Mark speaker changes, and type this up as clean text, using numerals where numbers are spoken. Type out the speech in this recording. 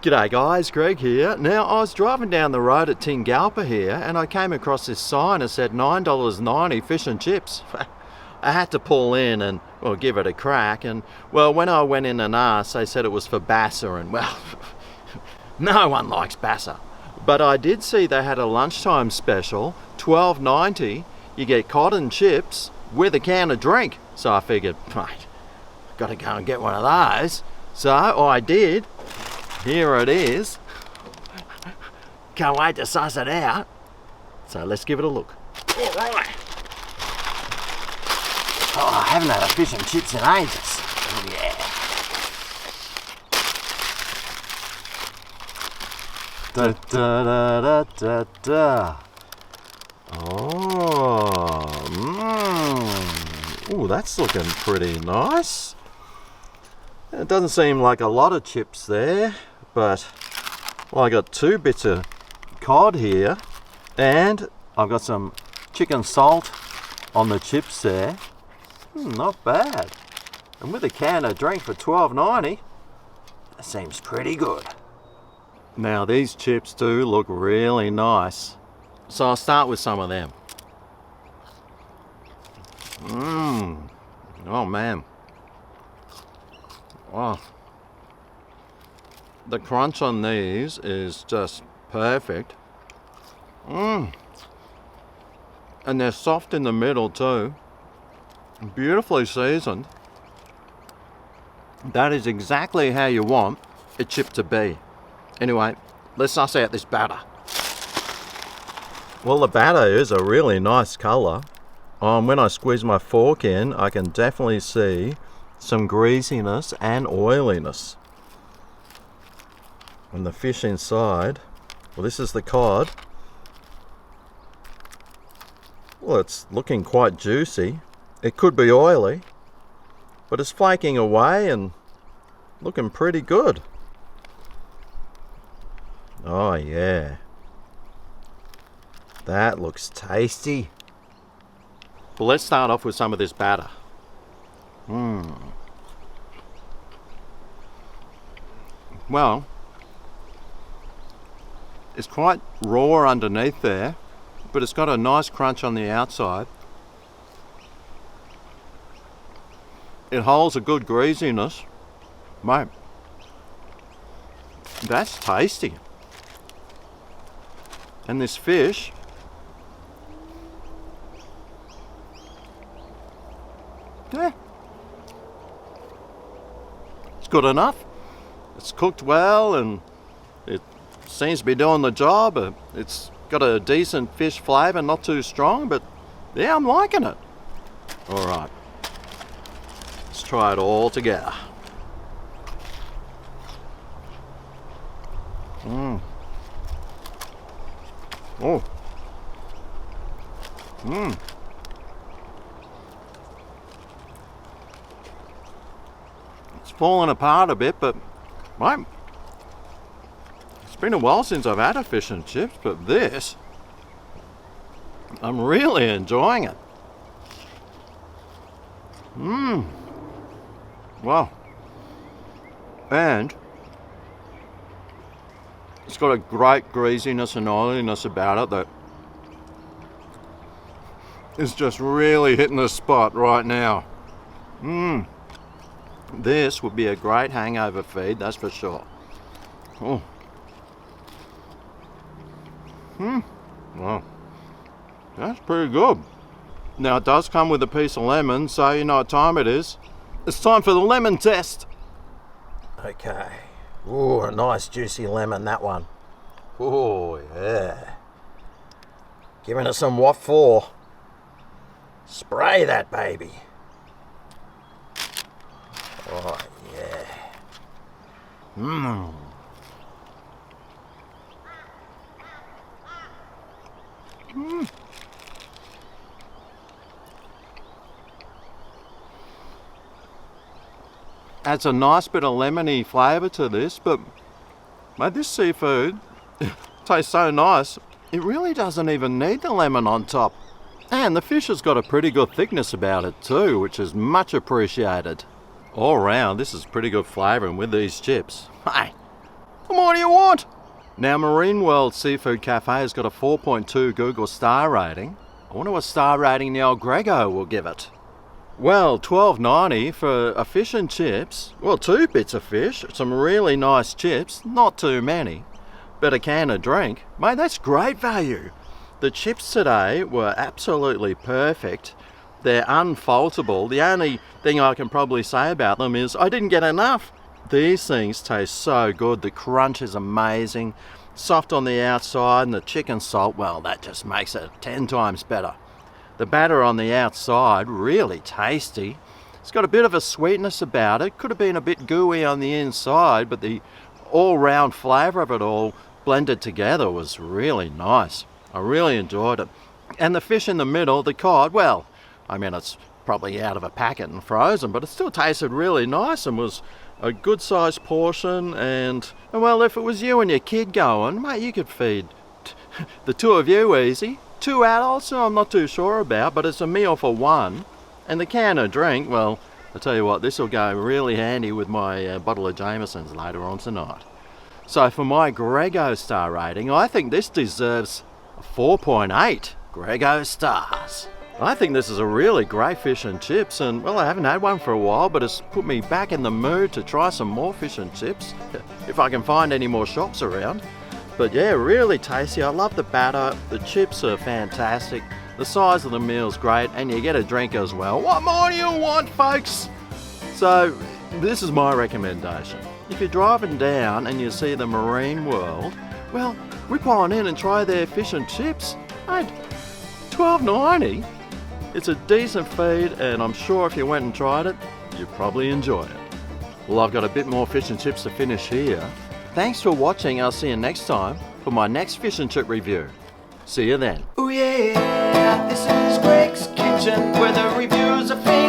Speaker 1: G'day guys, Greg here. Now I was driving down the road at Tingalpa here and I came across this sign that said $9.90 fish and chips. I had to pull in and, well, give it a crack, and, well, when I went in and asked, they said it was for bassa, and, well, no one likes bassa. But I did see they had a lunchtime special, $12.90. You get cotton chips with a can of drink. So I figured, right, got to go and get one of those. So I did. Here it is. Can't wait to suss it out. So let's give it a look. All right. Oh, I haven't had a fish and chips in ages. Oh, yeah. Da da da da da da. Oh, Ooh, that's looking pretty nice. It doesn't seem like a lot of chips there, but, well, I got 2 bits of cod here, and I've got some chicken salt on the chips there. Not bad. And with a can of drink for $12.90, that seems pretty good. Now these chips do look really nice, so I'll start with some of them. Oh man. Oh, the crunch on these is just perfect. And they're soft in the middle too. Beautifully seasoned. That is exactly how you want a chip to be. Anyway, let's suss out this batter. Well, the batter is a really nice colour. When I squeeze my fork in, I can definitely see some greasiness and oiliness. And the fish inside, well, this is the cod. Well, it's looking quite juicy. It could be oily, but it's flaking away and looking pretty good. Oh yeah, that looks tasty. Well, let's start off with some of this batter. Well, it's quite raw underneath there, but it's got a nice crunch on the outside. It holds a good greasiness. Mate, that's tasty. And this fish, yeah, it's good enough. It's cooked well and it seems to be doing the job. It's got a decent fish flavour, not too strong, but yeah, I'm liking it. All right, let's try it all together. Oh. It's falling apart a bit, but mate, it's been a while since I've had a fish and chips, but this, I'm really enjoying it. Wow. And it's got a great greasiness and oiliness about it that is just really hitting the spot right now. This would be a great hangover feed, that's for sure. Oh. Wow. That's pretty good. Now it does come with a piece of lemon, so you know what time it is. It's time for the lemon test. Okay. Ooh, a nice juicy lemon, that one. Oh, yeah. Giving it some what for. Spray that baby. Oh, yeah. Adds a nice bit of lemony flavour to this, but mate, this seafood tastes so nice, it really doesn't even need the lemon on top. And the fish has got a pretty good thickness about it too, which is much appreciated. All round, this is pretty good flavouring with these chips. Hey, What more do you want? Now, Marine World Seafood Cafe has got a 4.2 Google star rating. I wonder what star rating the old Grego will give it. Well, $12.90 for a fish and chips. Well, 2 bits of fish, some really nice chips, not too many. But a can of drink. Mate, that's great value. The chips today were absolutely perfect. They're unfaultable. The only thing I can probably say about them is I didn't get enough. These things taste so good. The crunch is amazing. Soft on the outside, and the chicken salt, well, that just makes it 10 times better. The batter on the outside, really tasty. It's got a bit of a sweetness about it. Could have been a bit gooey on the inside, but the all-round flavour of it all blended together was really nice. I really enjoyed it. And the fish in the middle, the cod, well, I mean, it's probably out of a packet and frozen, but it still tasted really nice and was a good sized portion. And well, if it was you and your kid going, mate, you could feed the 2 of you easy. 2 adults, I'm not too sure about, but it's a meal for 1. And the can of drink, well, I'll tell you what, this will go really handy with my bottle of Jameson's later on tonight. So for my Grego star rating, I think this deserves 4.8 Grego stars. I think this is a really great fish and chips, and well, I haven't had one for a while, but it's put me back in the mood to try some more fish and chips, if I can find any more shops around. But yeah, really tasty. I love the batter. The chips are fantastic. The size of the meal's great, and you get a drink as well. What more do you want, folks? So this is my recommendation. If you're driving down and you see the Marine World, well, whip on in and try their fish and chips. Mate, $12.90. It's a decent feed, and I'm sure if you went and tried it, you'd probably enjoy it. Well, I've got a bit more fish and chips to finish here. Thanks for watching. I'll see you next time for my next fish and chip review. See you then.
Speaker 2: Oh yeah, this is Greg's Kitchen, where the reviews are famous.